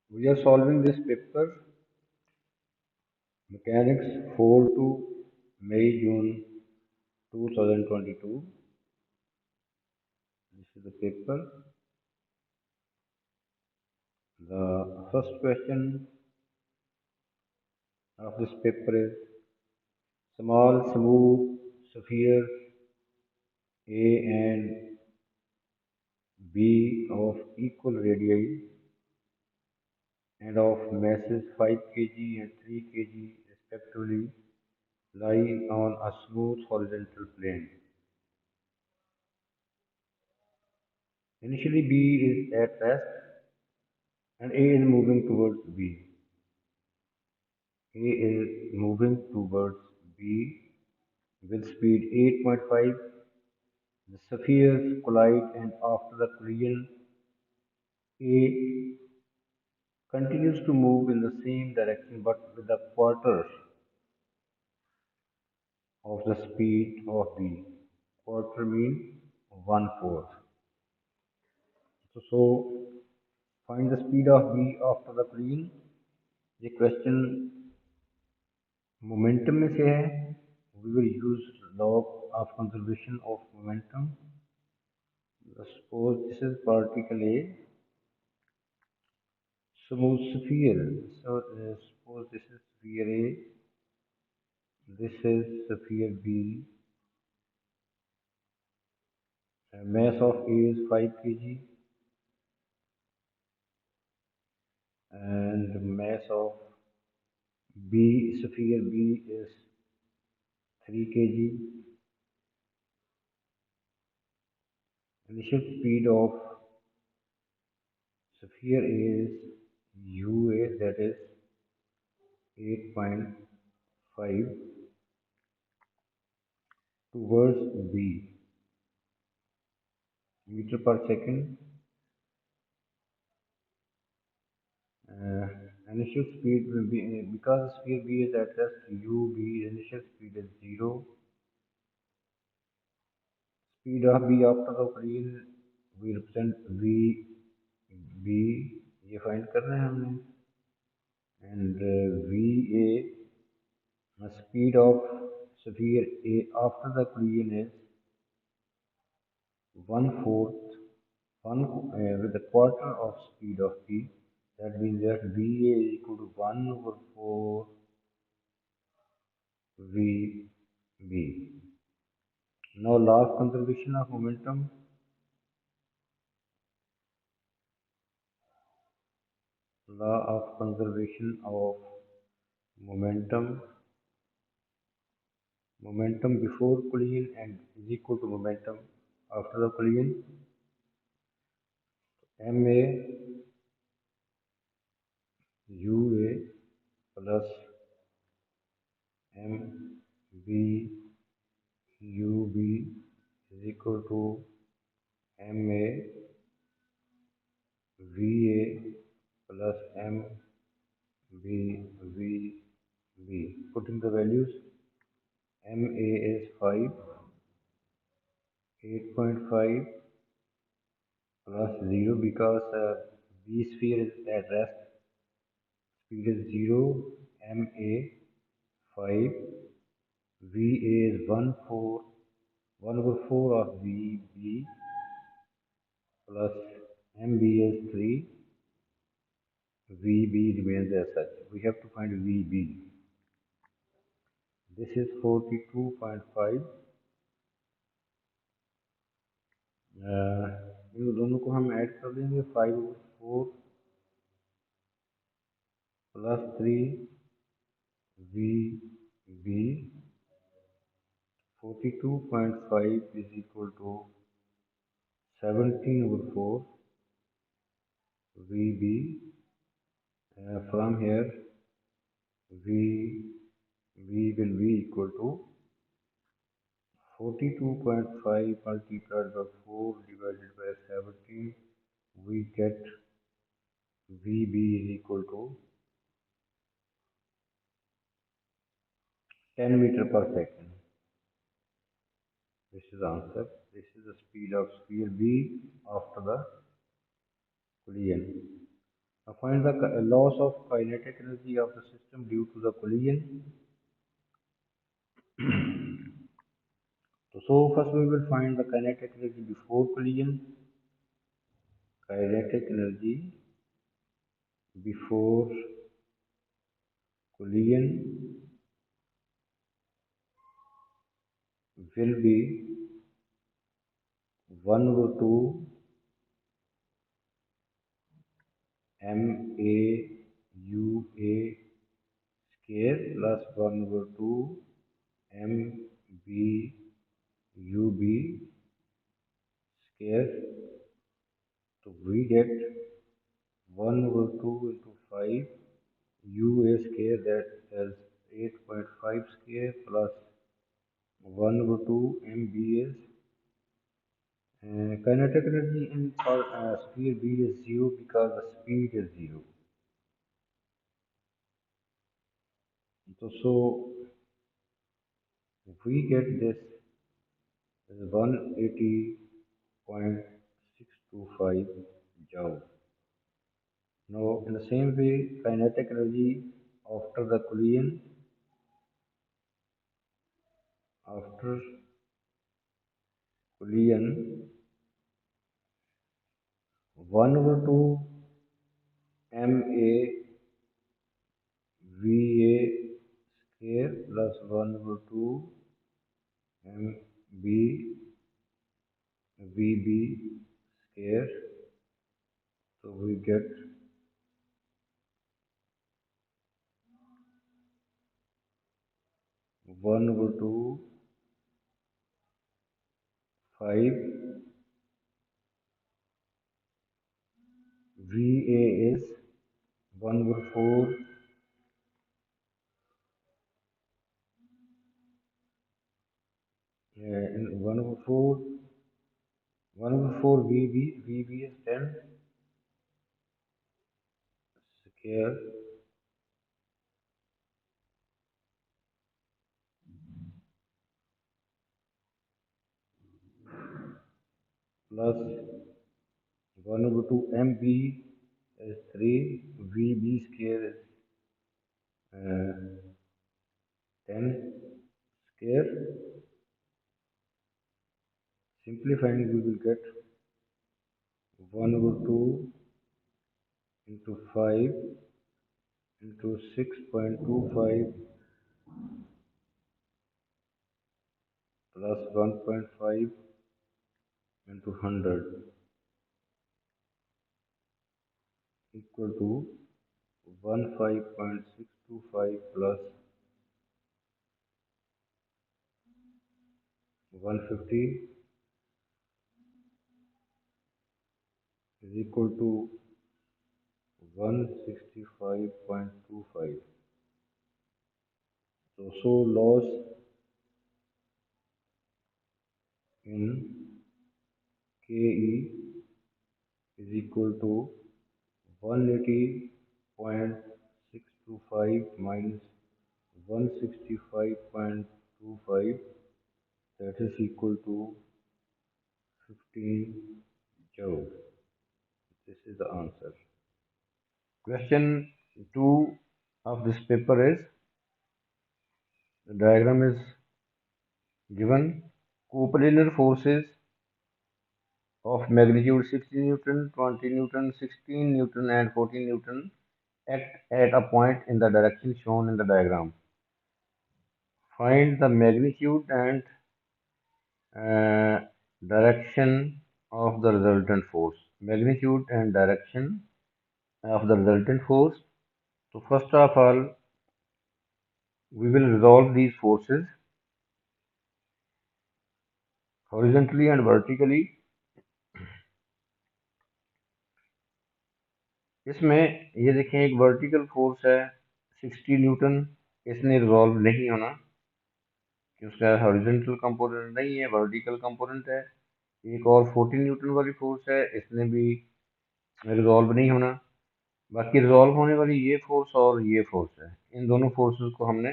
We are solving this paper, Mechanics 4 to May June 2022. This is the paper. The first question of this paper is small smooth spheres A and B of equal radii and of masses 5 kg and 3 kg respectively lie on a smooth horizontal plane. Initially B is at rest and A is moving towards B. A is moving towards B with speed 8.5. The spheres collide and after the collision, A continues to move in the same direction but with a quarter of the speed of B. Quarter means 1/4. So find the speed of B after the collision. ये question momentum में से है. We will use law of conservation of momentum. Suppose this is particle A, smooth sphere. So suppose this is sphere A, this is sphere B. Mass of A is 5 kg and mass of B, sphere B is 3 kg. Initial speed of sphere A is UA, that is 8.5 towards B, meter per second. Uh, Initial speed will be, because sphere B is at rest, UB initial speed is 0. Speed of B after the collision we represent VB, ये find कर रहे हैं हमने. And VA, the speed of sphere A after the collision is 1/4, with a quarter of speed of B. That means that VA is equal to 1/4 VB. Now law of conservation of momentum. Law of conservation of momentum. Momentum before collision and is equal to momentum after the collision. MA UA plus MB UB is equal to MA VA plus MB VB. Putting the values, MA is 5, 8.5 plus 0 because B sphere is at rest. Speed is 0, MA 5, VA is 1/4 of VB plus MB is 3, VB remains as such. We have to find VB. This is 42.5. इन दोनों को हम add कर देंगे. 5/4 plus 3 VB. 42.5 is equal to 17/4 VB. From here VB will be equal to 42.5 multiplied by 4 divided by 17. We get VB is equal to 10 meter per second. This is the answer. This is the speed of sphere B after the collision. Find the loss of kinetic energy of the system due to the collision. So first we will find the kinetic energy before collision. Kinetic energy before collision will be 1 over 2 ma ua square plus 1 over 2 mb ub square. So we get 1 over 2 into 5 ua square, that is 8.5 square, plus 1 over 2 mbs. Kinetic energy in for sphere B is 0 because the speed is 0. So we get this is 180.625 joule. Now, in the same way, kinetic energy after the collision, after collision, 1 over 2 ma va square plus 1 over 2 mb vb square. So we get 1 over 2 5 va is 1 over 4 and 1 over 4 1 over 4 vb is 10 square plus 1 over 2 mb is 3 vb square is 10 square. Simplifying, we will get 1 over 2 into 5 into 6.25 plus 1.5 into 100 equal to 15.625 plus 150 is equal to 165.25. So loss in KE is equal to 180.625 minus 165.25, that is equal to 15 joule. This is the answer. Question 2 of this paper is, the diagram is given. Coplanar forces of magnitude 60 Newton, 20 Newton, 16 Newton and 14 Newton act at a point in the direction shown in the diagram. Find the magnitude and direction of the resultant force. Magnitude and direction of the resultant force. So first of all, we will resolve these forces horizontally and vertically. इसमें ये देखें, एक vertical force है 60 Newton, इसने resolve नहीं होना कि उसका हॉरिजॉन्टल कंपोनेंट नहीं है, वर्टिकल कंपोनेंट है। एक और 14 न्यूटन वाली फोर्स है, इसने भी रिजॉल्व नहीं होना। बाकी रिजॉल्व होने वाली ये फोर्स और ये फोर्स है, इन दोनों फोर्सेस को हमने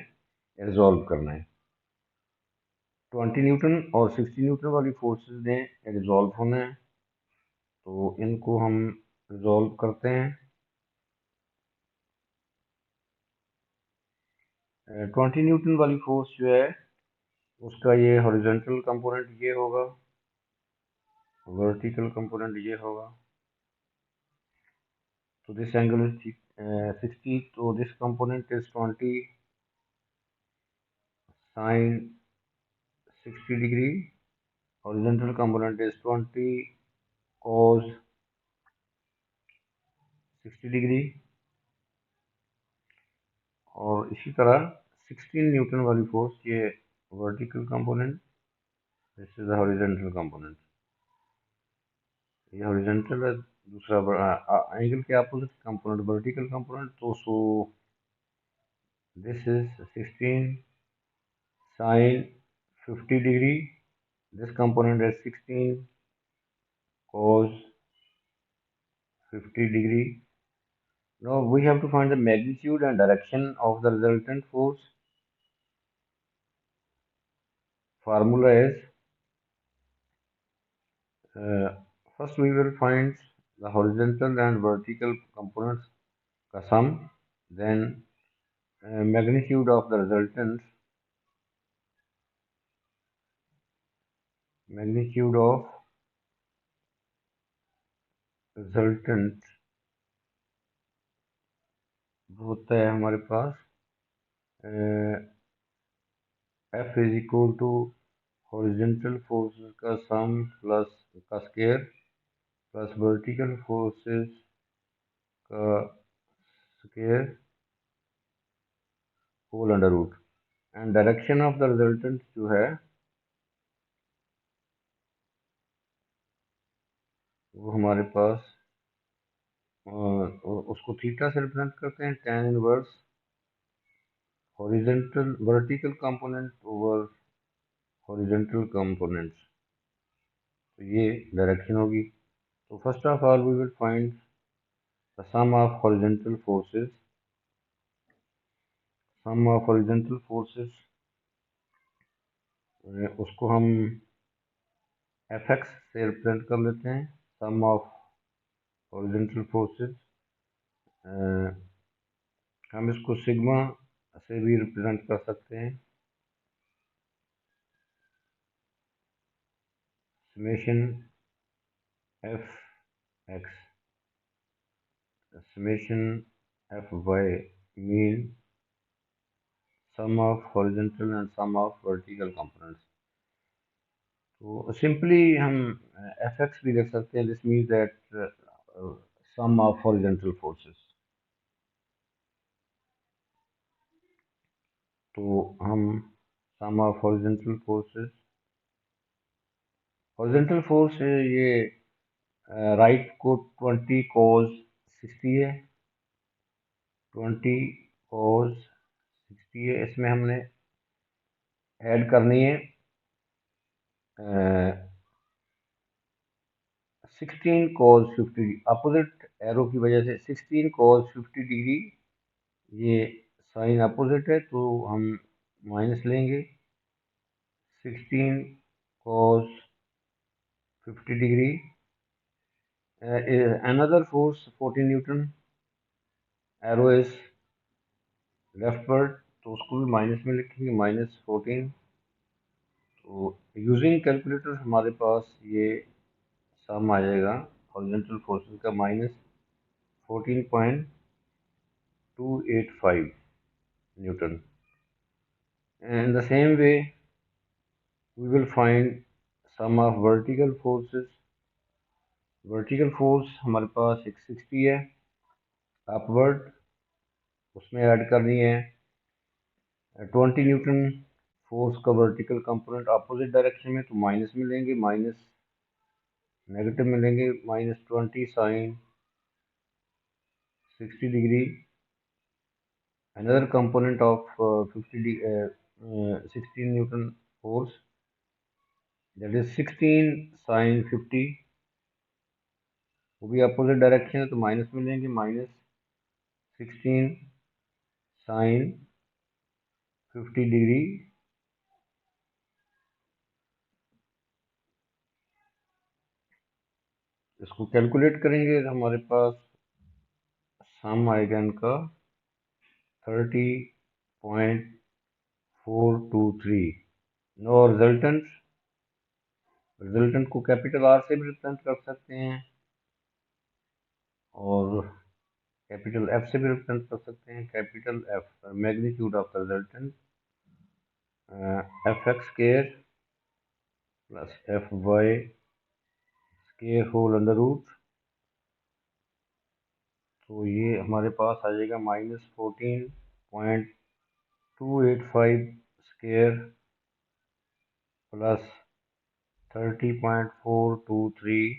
रिजॉल्व करना है। 20 न्यूटन और 60 न्यूटन वाली फोर्सेस ने रिजॉल्व होना है, तो इनको हम रिजॉल्व करते हैं। 20 न्यूटन वाली फोर्स जो है उसका ये हॉरिजॉन्टल कंपोनेंट ये होगा, वर्टिकल कंपोनेंट ये होगा। तो दिस एंगल इज 60, तो this component is 20 sin 60 degree, horizontal component is 20 cos 60 degree, और इसी तरह 16 न्यूटन वाली फोर्स ये vertical component, this is the horizontal component, ये हॉरिजॉन्टल है। दूसरा एंगल के अपोजिट कंपोनेंट वर्टिकल कंपोनेंट, तो so this is 16 sin 50 degree, this component is 16 cos 50 degree. Now we have to find the magnitude and direction of the resultant force. Formula is, uh, first we will find the horizontal and vertical components का sum, then magnitude of the resultant, magnitude of resultant होता है हमारे पास F is equal to horizontal forces का sum plus का square plus vertical forces का square whole under root, and direction of the resultant जो है वो हमारे पास उसको थीटा से रिप्रेजेंट करते हैं, tan inverse horizontal vertical component over horizontal components, तो ये डायरेक्शन होगी। तो first of all we will find the sum of horizontal forces, sum of horizontal forces उसको हम Fx से रिप्रेजेंट कर लेते हैं, सम ऑफ हॉरिजॉन्टल फोर्सेस, हम इसको सिग्मा से भी रिप्रेजेंट कर सकते हैं, summation F x summation fy mean sum of horizontal and sum of vertical components। तो सिंपली हम एफ एक्स भी देख सकते हैं, this means that sum of horizontal forces. तो हम sum of horizontal forces, horizontal force ये राइट को 20 cos 60 है, 20 cos 60 है, इसमें हमने ऐड करनी है 16 cos 50, अपोजिट एरो की वजह से 16 cos 50 डिग्री, ये साइन अपोजिट है तो हम माइनस लेंगे, 16 cos 50 degree, another force 14 Newton, arrow is leftward तो उसको भी माइनस में लिखेंगे, -14। तो यूजिंग कैलकुलेटर हमारे पास ये सम आ जाएगा हॉरिजॉन्टल फोर्सेस का -14.285 Newton. In the same way we will find sum of vertical forces, vertical force हमारे पास एक 60 है अपवर्ड, उसमें ऐड करनी है 20 न्यूटन फोर्स का वर्टिकल कंपोनेंट अपोजिट डायरेक्शन में, तो माइनस में लेंगे, माइनस नेगेटिव में लेंगे, -20 sine 60 degree, another component of 16 newton force, that is 16 sin 50, वो भी अपोजिट डायरेक्शन है तो माइनस में लेंगे, -16 sin 50 डिग्री, इसको कैलकुलेट करेंगे तो हमारे पास सम आएगा इनका 9.423। नो रिजल्टेंट को कैपिटल आर से भी रिप्रेजेंट कर सकते हैं और कैपिटल एफ से भी रिप्रेजेंट कर सकते हैं। Capital F magnitude of the resultant F X square plus F Y square whole under root. तो ये हमारे पास आ जाएगा -14.285 square plus 30.423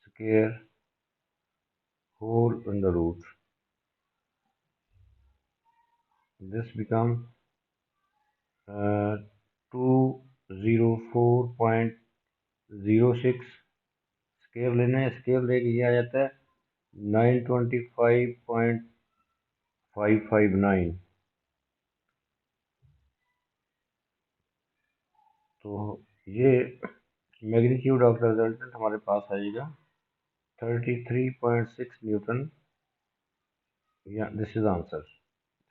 square whole under root. This becomes 204.06। Scale लेने स्केल लेके ये आ जाता है 925.559। तो ये मैग्नीट्यूड ऑफ द रिजल्टेंट हमारे पास आएगा 33.6 न्यूटन। या this is answer.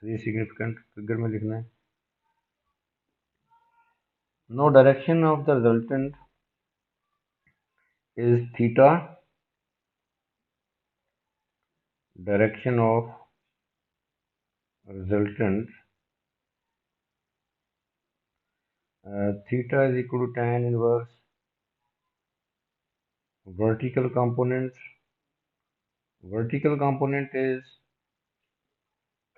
3 significant figure में लिखना है। No direction of the resultant is theta. Direction of resultant theta is equal to tan inverse vertical component. Vertical component is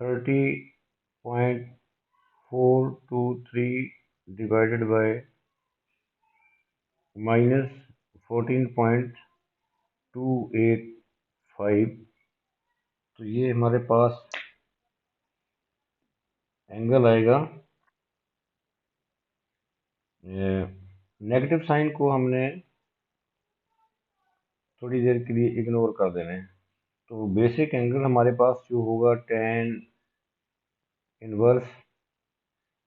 30.423 divided by minus 14.285। तो ये हमारे पास angle आएगा। Negative sign को हमने थोड़ी देर के लिए इग्नोर कर देना है। तो बेसिक एंगल हमारे पास जो होगा tan इनवर्स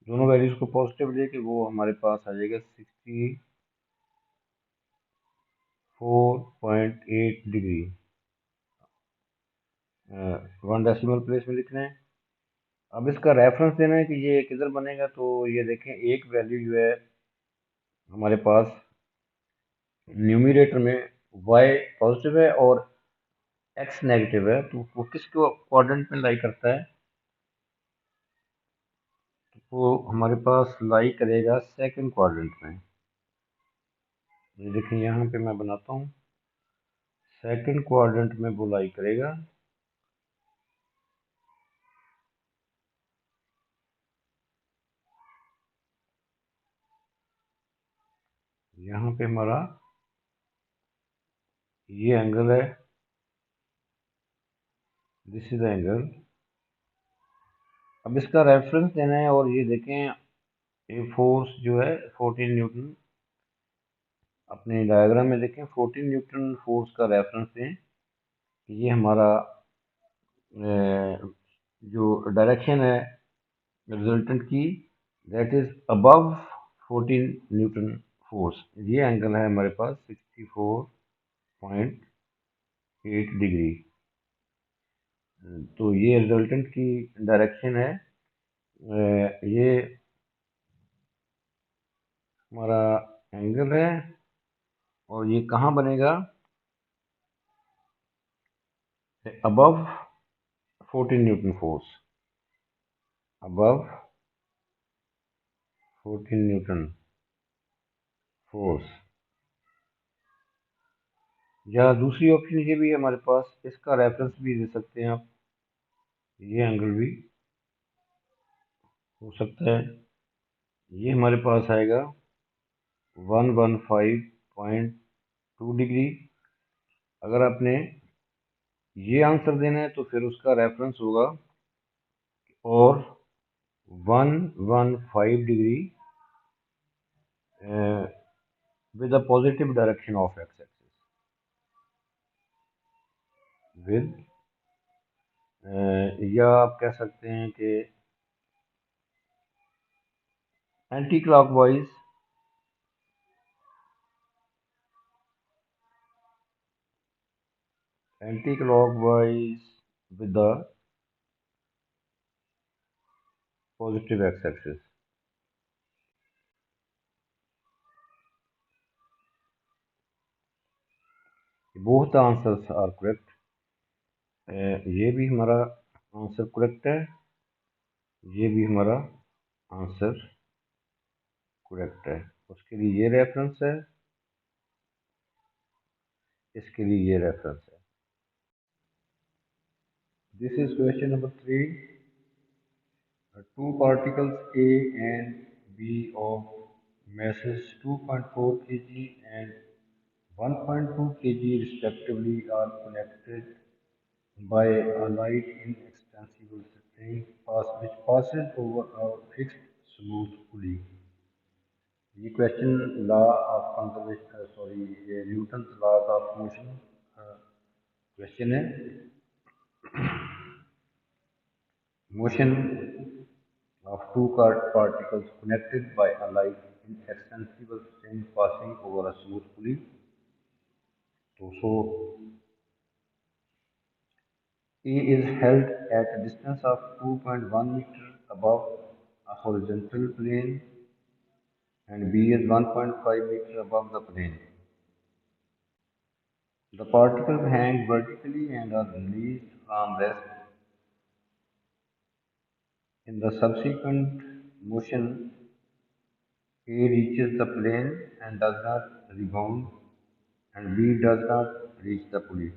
दोनों वैल्यूज को पॉजिटिव लेके वो हमारे पास आ जाएगा 64.8 डिग्री। 1 डेसिमल प्लेस में लिख रहे हैं। अब इसका रेफरेंस देना है कि ये किधर बनेगा। तो ये देखें एक वैल्यू जो है हमारे पास न्यूमरेटर में y पॉजिटिव है और x नेगेटिव है। तो वो किस क्वाड्रेंट में लाई करता है। तो वो हमारे पास लाई करेगा सेकंड क्वाड्रेंट में। ये देखें यहाँ पे मैं बनाता हूँ। सेकंड क्वाड्रेंट में वो लाई करेगा। यहाँ पे हमारा ये एंगल है। This is angle. अब इसका रेफरेंस देना है और ये देखें ये फोर्स जो है 14 न्यूटन। अपने डायग्राम में देखें 14 न्यूटन फोर्स का रेफरेंस दें। ये हमारा जो डायरेक्शन है रिजल्टेंट की that is above 14 Newton force. ये एंगल है हमारे पास 64.8 डिग्री। तो ये रिजल्टेंट की डायरेक्शन है। ये हमारा एंगल है और ये कहाँ बनेगा above 14 Newton force. Above 14 Newton force. या दूसरी ऑप्शन ये भी है हमारे पास। इसका रेफरेंस भी दे सकते हैं आप। ये एंगल भी हो सकता है। ये हमारे पास आएगा 115.2 डिग्री। अगर आपने ये आंसर देना है तो फिर उसका रेफरेंस होगा और 115 degree with the positive direction of x-axis with या आप कह सकते हैं कि anti clockwise with the positive x-axis. Both the answers are correct. ये भी हमारा आंसर करेक्ट है, ये भी हमारा आंसर करेक्ट है। उसके लिए ये रेफरेंस है, इसके लिए ये रेफरेंस है। This is question number 3। Two particles A and B of masses 2.4 kg and 1.2 kg respectively are connected by a light inextensible string which passes over a fixed smooth pulley. ये question law of conservation sorry ये Newton law of motion question है। Motion of two particles connected by a light inextensible string passing over a smooth pulley. So A is held at a distance of 2.1 meter above a horizontal plane and B is 1.5 meter above the plane. The particles hang vertically and are released from rest. In the subsequent motion, A reaches the plane and does not rebound and B does not reach the pulley.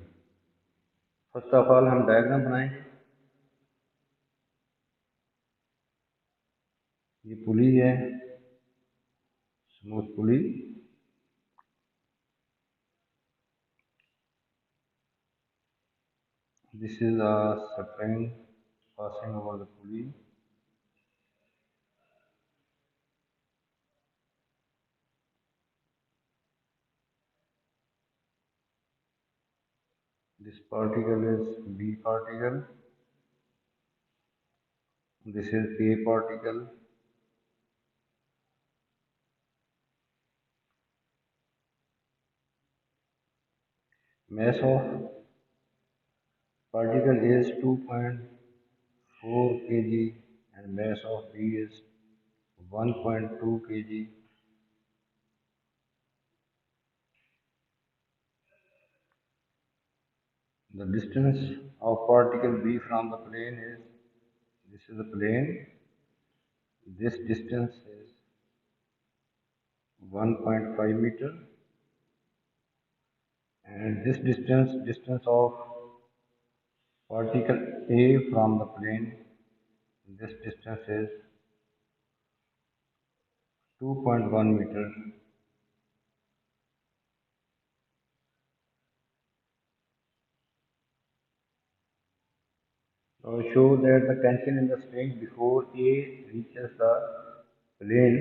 First of all हम diagram बनाएंगे। ये पुली है, smooth pulley. This is a string passing over the pulley. This particle is B particle. This is A particle. Mass of particle is 2.4 kg and mass of B is 1.2 kg. The distance of particle B from the plane is, this is the plane, this distance is 1.5 meter and this distance of particle A from the plane, this distance is 2.1 meter. Now show that the tension in the string before A reaches the plane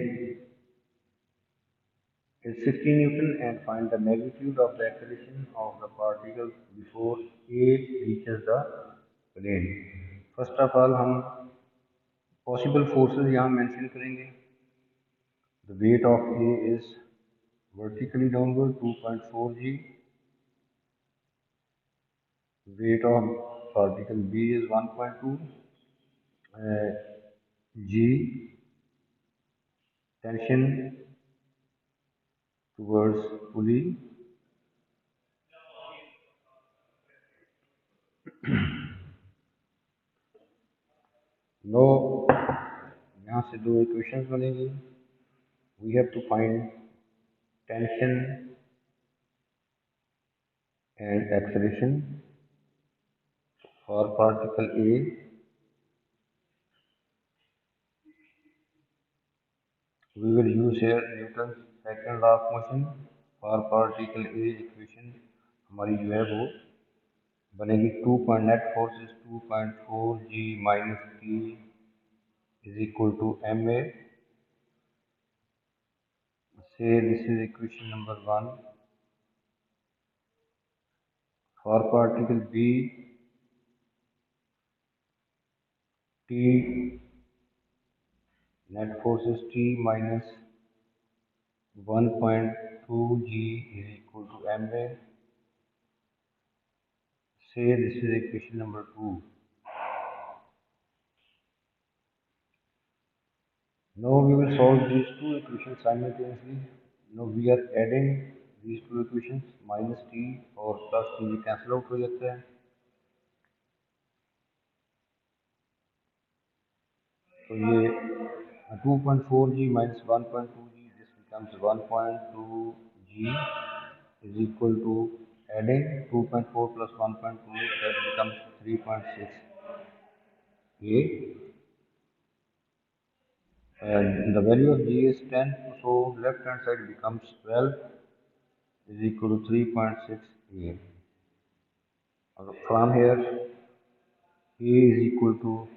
is 60 Newton and find the magnitude of the acceleration of the particles before A reaches the plane. First of all हम possible forces यहाँ mention करेंगे। The weight of A is vertically downward 2.4 g. Weight of particle B is 1.2 g. Tension towards pulley. Now यहाँ से दो equations बनेगी। We have to find tension and acceleration for particle A. We will use here Newton's second law of motion for particle A equation हमारी जो है वो बनेगी 2 point net force is 2.4 g minus t is equal to ma. Say this is equation number 1 for particle B. T net force is t minus 1.2 g is equal to ma. Say this is equation number 2. Now we will solve these two equations simultaneously. Now we are adding these two equations, minus t और plus t cancel out हो जाता है. तो ये 2.4g minus 1.2g, this becomes 1.2g is equal to adding 2.4 plus 1.2, that becomes 3.6a, and the value of g is 10, so left hand side becomes 12 is equal to 3.6a. From here a is equal to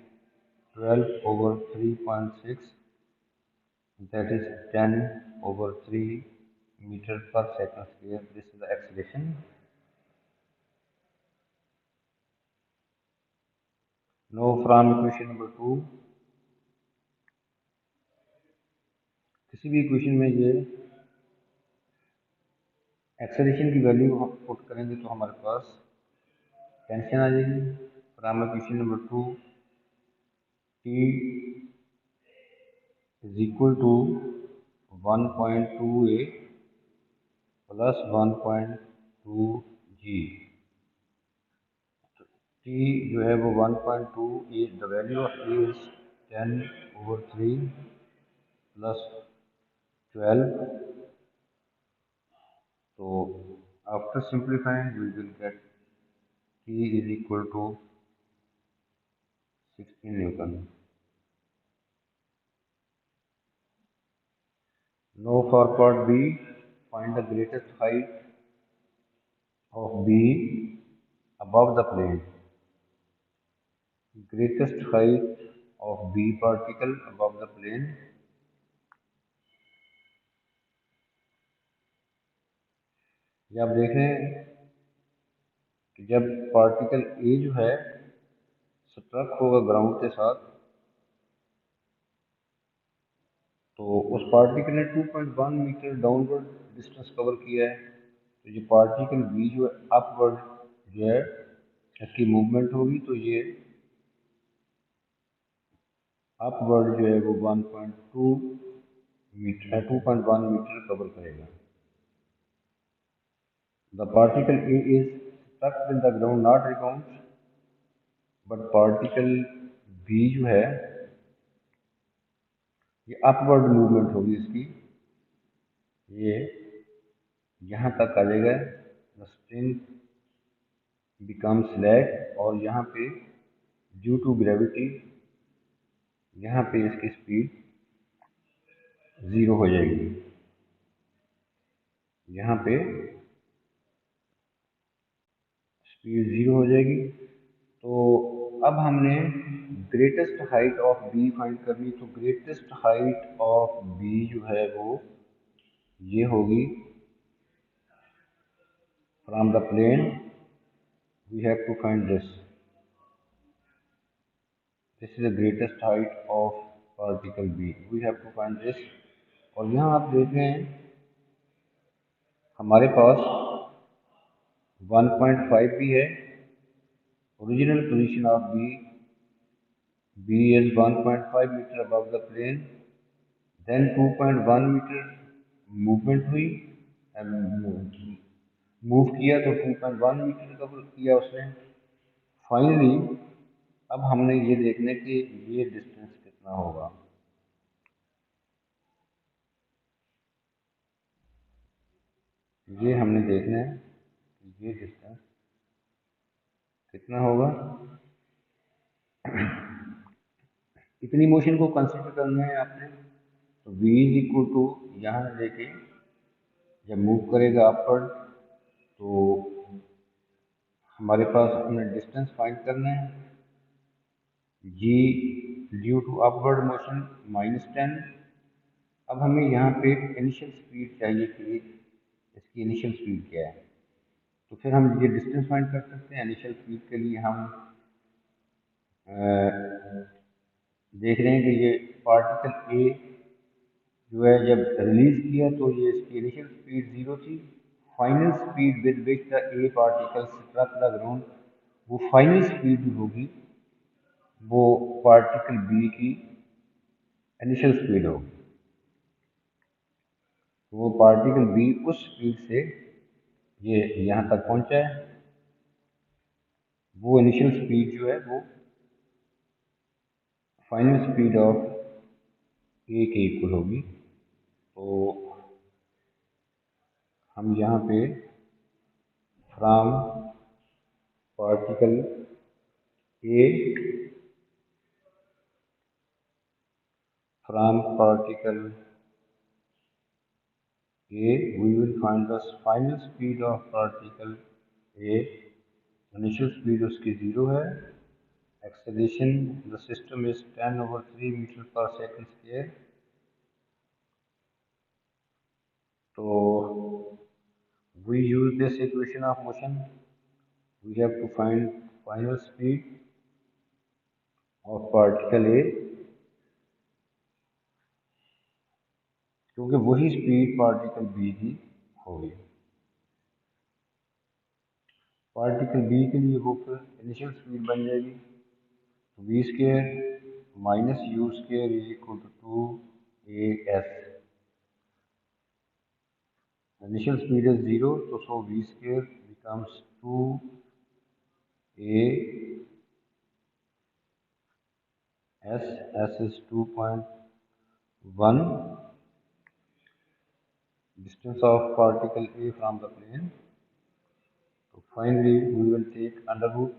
12 over 3.6, that is 10 over 3 meter per second square. This is the acceleration. Now from equation number 2, किसी भी equation में ये acceleration की value हम put करेंगे तो हमारे पास tension आ जाएगी. From equation number 2 t is equal to 1.2a plus 1.2g. t जो है वो 1.2, the value of a is 10 over 3 plus 12. So after simplifying we will get t is equal to 16 Newton. Now for part B, find the greatest height of B above the plane. Greatest height of B particle above the plane. ये आप देख रहे हैं कि जब particle A जो है struck होगा ग्राउंड के साथ, तो उस पार्टिकल ने 2.1 मीटर डाउनवर्ड डिस्टेंस कवर किया है. तो ये पार्टिकल B जो है अपवर्ड जो है इसकी मूवमेंट होगी, तो ये अपवर्ड जो है वो 1.2 मीटर 2.1 मीटर कवर करेगा. The particle A is stuck in the ground, not rebound, but particle B जो है ये अपवर्ड मूवमेंट होगी इसकी, ये यहाँ तक आ जाएगा. द स्ट्रिंग बिकम्स लैग, और यहाँ पे ड्यू टू ग्रेविटी यहाँ पे इसकी स्पीड 0 हो जाएगी. यहाँ पे स्पीड 0 हो जाएगी. तो अब हमने greatest height of B find करनी. तो ग्रेटेस्ट हाइट ऑफ बी जो है वो ये होगी from the plane. We have to find this. This is the greatest height of particle B. We have to find this. और यहाँ आप देख रहे हैं हमारे पास 1.5 भी है. Original position of B is 1.5 meter above the plane. Then 2.1 meter movement हुई, मूव किया तो 2.1 मीटर कवर किया उसने. फाइनली अब हमने ये देखने कि ये डिस्टेंस कितना होगा. ये हमने देखना है कि ये डिस्टेंस कितना होगा. इतनी मोशन को कंसिडर करना है आपने. तो v इज इक्वल टू यहाँ लेके जब मूव करेगा अपवर्ड, तो हमारे पास हमने डिस्टेंस फाइंड करना है. g due to upward motion -10. अब हमें यहाँ पे इनिशियल स्पीड चाहिए कि इसकी इनिशियल स्पीड क्या है. तो फिर हम ये डिस्टेंस फाइंड कर सकते हैं. इनिशियल स्पीड के लिए हम देख रहे हैं कि ये पार्टिकल ए जो है जब रिलीज किया तो ये इसकी इनिशियल स्पीड 0 थी. Final speed with which the A particle struck the ground, वो फाइनल स्पीड जो होगी वो पार्टिकल बी की इनिशियल स्पीड होगी। तो वो पार्टिकल बी उस स्पीड से ये यहाँ तक पहुँचा है, वो इनिशियल स्पीड जो है वो फाइनल स्पीड ऑफ ए के इक्वल होगी। तो हम यहाँ पे from particle A from particle A, we will find the final speed of particle A. Initial speed उसकी 0 है. Acceleration in the system is 10/3 meter per second square. So we use this equation of motion. We have to find final speed of particle A, क्योंकि वही speed particle B की होगी। Particle B के लिए वो फिर इनिशियल स्पीड बन जाएगी V square minus U square is equal to 2 AS। Initial speed is 0, so v square becomes 2 AS. S is 2.1 distance of particle A from the plane. So finally we will take under root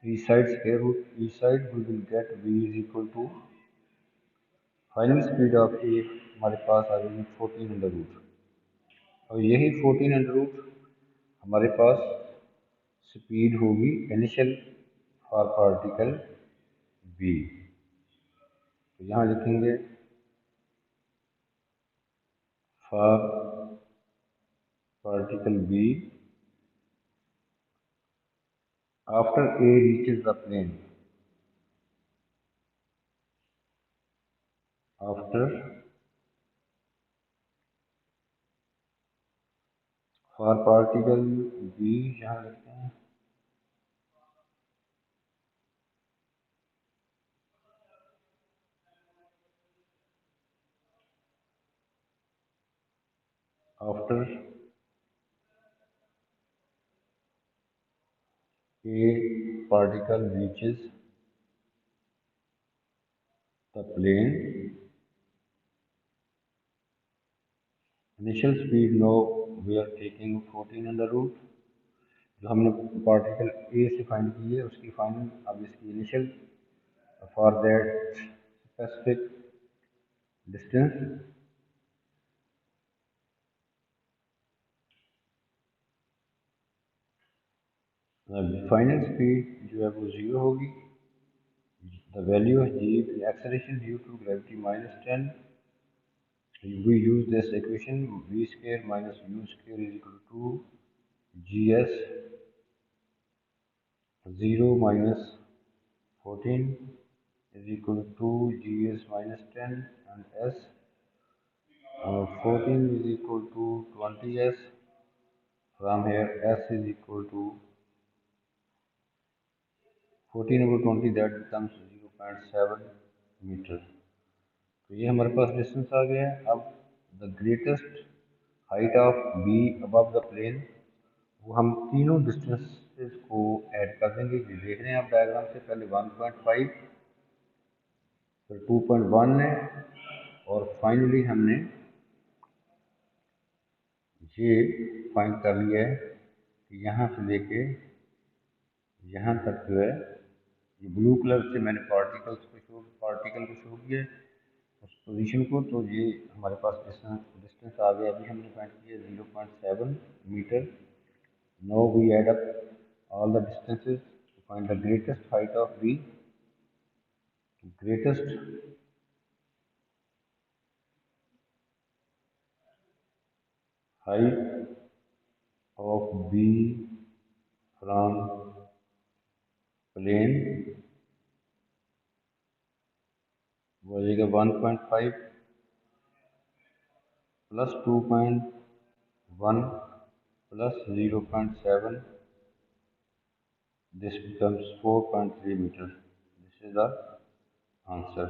each side square root each side, we will get v is equal to final speed of a हमारे पास आ जाएगी 14 under root, और यही 14 under root हमारे पास speed होगी initial for particle B. तो यहाँ लिखेंगे for particle B after A reaches the plane, after for particle B यहाँ लिखते हैं after A particle reaches the plane, initial speed no we are taking 14 under root, जो हमने particle A से find की है उसकी फाइनल अब इसकी initial for that specific distance. Final speed जो है वो 0 होगी। The value of G acceleration due to gravity -10, we use this equation v square minus u square is equal to gs 0 minus 14 is equal to gs minus 10 and s 14 is equal to 20s. From here s is equal to 14 over 20, that becomes 0.7 metre. तो ये हमारे पास distance आ गया है। अब the greatest height of B above the plane, वो हम तीनों डिस्टेंसेस को ऐड कर देंगे। देख रहे हैं आप डायग्राम से, पहले 1.5 फिर 2.1 है और फाइनली हमने ये फाइंड कर लिया है कि यहाँ से लेके यहाँ तक जो है, ये ब्लू कलर से मैंने पार्टिकल को शो किया उस पोजीशन को, तो ये हमारे पास डिस्टेंस आ गया। अभी हमने फाइंड किया 0.7 metre. Now we add up all the distances to find the greatest height of B. Greatest height of B from plane हो जाएगा 1.5 plus 2.1 plus 0.7. This becomes 4.3 meters. This is the answer.